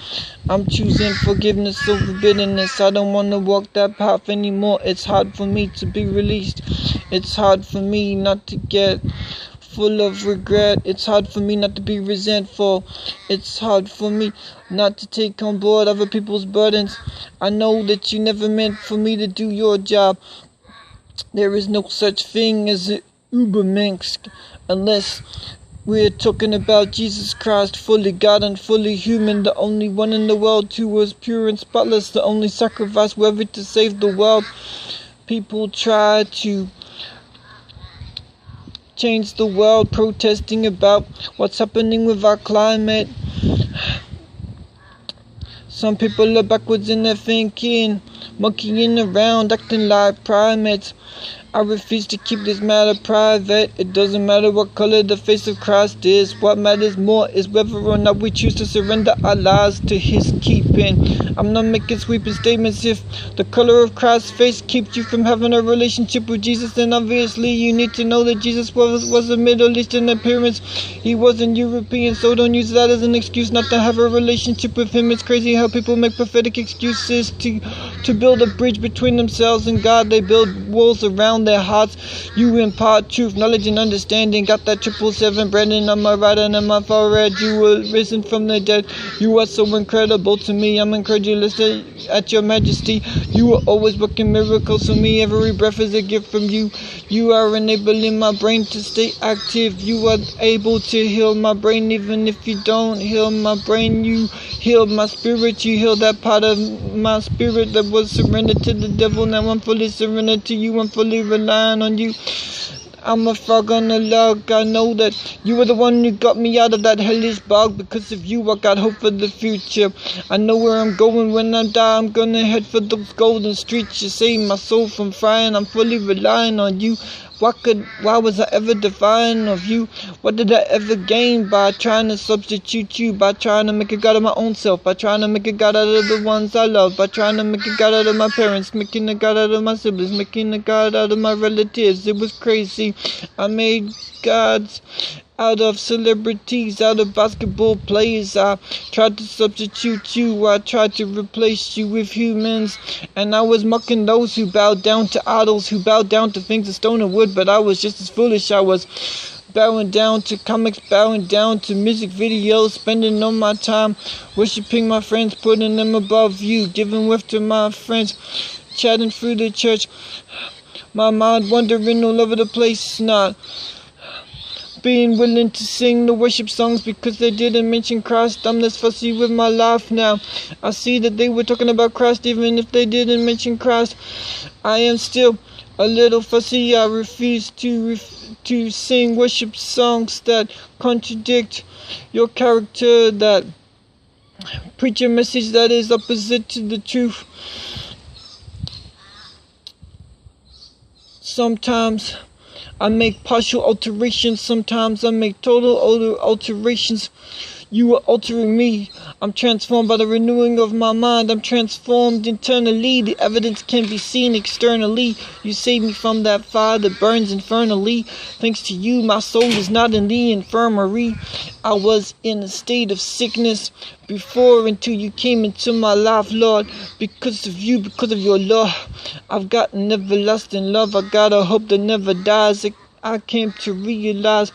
I'm choosing forgiveness over bitterness. I don't want to walk that path anymore. It's hard for me to be released. It's hard for me not to get full of regret. It's hard for me not to be resentful. It's hard for me not to take on board other people's burdens. I know that you never meant for me to do your job. There is no such thing as Ubermensch, unless we're talking about Jesus Christ, fully God and fully human, the only one in the world who was pure and spotless, the only sacrifice worthy to save the world. People try to change the world, protesting about what's happening with our climate. Some people are backwards in their thinking, monkeying around, acting like primates. I refuse to keep this matter private. It doesn't matter what color the face of Christ is. What matters more is whether or not we choose to surrender our lives to His keeping. I'm not making sweeping statements. If the color of Christ's face keeps you from having a relationship with Jesus, then obviously you need to know that Jesus was a Middle Eastern appearance. He wasn't European, so don't use that as an excuse not to have a relationship with Him. It's crazy how people make prophetic excuses to build a bridge between themselves and God. They build walls around their hearts. You impart truth, knowledge, and understanding. Got that 777 branding on my right and on my forehead. You were risen from the dead. You are so incredible to me. I'm incredulous at your majesty. You are always working miracles for me. Every breath is a gift from you. You are enabling my brain to stay active. You are able to heal my brain. Even if you don't heal my brain, you heal my spirit. You heal that part of my spirit that was surrendered to the devil. Now I'm fully surrendered to you. I'm fully relying on you. I'm a frog on a log. I know that you were the one who got me out of that hellish bog. Because of you, I got hope for the future. I know where I'm going when I die. I'm gonna head for those golden streets. You save my soul from frying. I'm fully relying on you. Why was I ever defiant of you? What did I ever gain by trying to substitute you? By trying to make a God of my own self? By trying to make a God out of the ones I love? By trying to make a God out of my parents? Making a God out of my siblings? Making a God out of my relatives? It was crazy. I made gods out of celebrities, out of basketball players. I tried to substitute you. I tried to replace you with humans. And I was mocking those who bowed down to idols, who bowed down to things of stone and wood. But I was just as foolish. I was bowing down to comics, bowing down to music videos, spending all my time worshiping my friends, putting them above you, giving worth to my friends, chatting through the church. My mind wandering all over the place, not being willing to sing the worship songs because they didn't mention Christ. I'm less fussy with my life now. I see that they were talking about Christ even if they didn't mention Christ. I am still a little fussy. I refuse to sing worship songs that contradict your character, that preach a message that is opposite to the truth. Sometimes I make partial alterations, sometimes I make total alterations. You are altering me. I'm transformed by the renewing of my mind. I'm transformed internally. The evidence can be seen externally. You saved me from that fire that burns infernally. Thanks to you, my soul is not in the infirmary. I was in a state of sickness before until you came into my life, Lord. Because of you, because of your love, I've got an everlasting love. I got a hope that never dies. I came to realize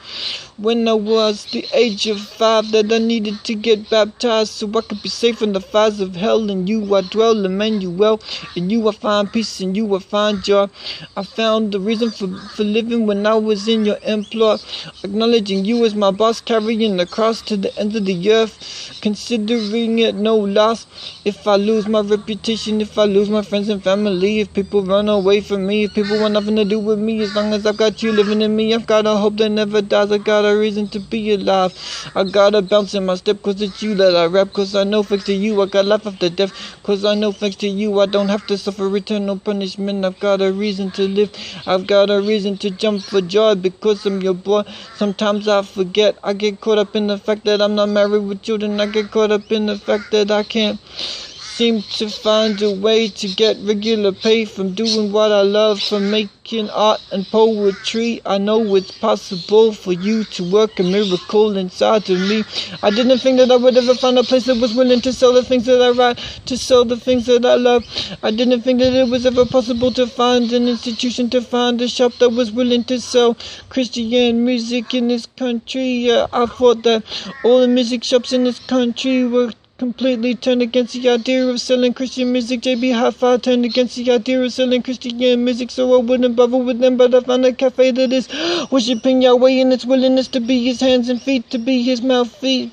when I was the age of 5 that I needed to get baptized so I could be safe from the fires of hell. In you I dwell, Emmanuel. In you I find peace, in you I find joy. I found the reason for living when I was in your employ, acknowledging you as my boss, carrying the cross to the end of the earth, considering it no loss. If I lose my reputation, if I lose my friends and family, if people run away from me, if people want nothing to do with me, as long as I've got you living in me, I've got a hope that never dies. I got a reason to be alive. I got a bounce in my step cause it's you that I rap, cause I know thanks to you I got life after death, cause I know thanks to you I don't have to suffer eternal punishment. I've got a reason to live. I've got a reason to jump for joy because I'm your boy. Sometimes I forget. I get caught up in the fact that I'm not married with children. I get caught up in the fact that I can't seem to find a way to get regular pay from doing what I love, from making art and poetry. I know it's possible for you to work a miracle inside of me. I didn't think that I would ever find a place that was willing to sell the things that I write, to sell the things that I love. I didn't think that it was ever possible to find an institution, to find a shop that was willing to sell Christian music in this country. I thought that all the music shops in this country were completely turned against the idea of selling Christian music. JB Hi-Fi turned against the idea of selling Christian music, so I wouldn't bother with them, but I found a cafe that is worshiping Yahweh in its willingness to be his hands and feet, to be his mouthpiece,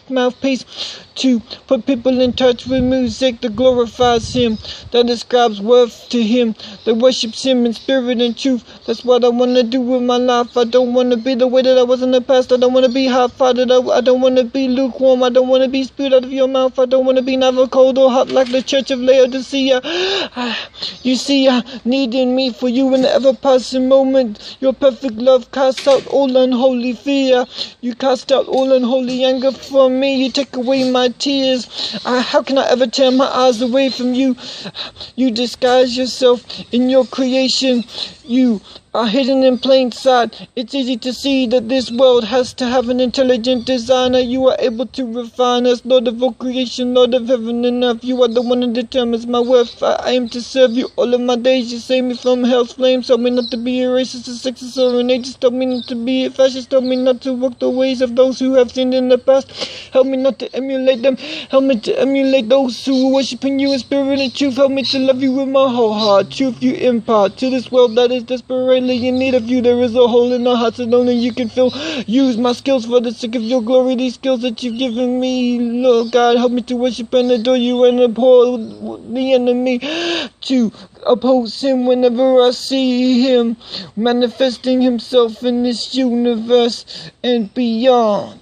to put people in touch with music that glorifies him, that ascribes worth to him, that worships him in spirit and truth. That's what I want to do with my life. I don't want to be the way that I was in the past. I don't want to be hot-fired. I don't want to be lukewarm. I don't want to be spewed out of your mouth. I don't want to be neither cold or hot like the church of Laodicea. You see, needing me for you in the ever-passing moment. Your perfect love casts out all unholy fear. You cast out all unholy anger from me. You take away my tears. How can I ever tear my eyes away from you? You disguise yourself in your creation. You are hidden in plain sight. It's easy to see that this world has to have an intelligent designer. You are able to refine us, Lord of all creation, Lord of heaven and earth. You are the one who determines my worth. I aim to serve you all of my days. You save me from hell's flames. Help me not to be a racist, a sexist, or an ageist. Help me not to be a fascist. Help me not to walk the ways of those who have sinned in the past. Help me not to emulate them. Help me to emulate those who are worshiping you in spirit and truth. Help me to love you with my whole heart. Truth you impart to this world that is desperately in need of you. There is a hole in our hearts that only you can fill. Use my skills for the sake of your glory. These skills that you've given me, Lord God, help me to worship and adore you and abhor the enemy, to oppose him whenever I see him manifesting himself in this universe and beyond.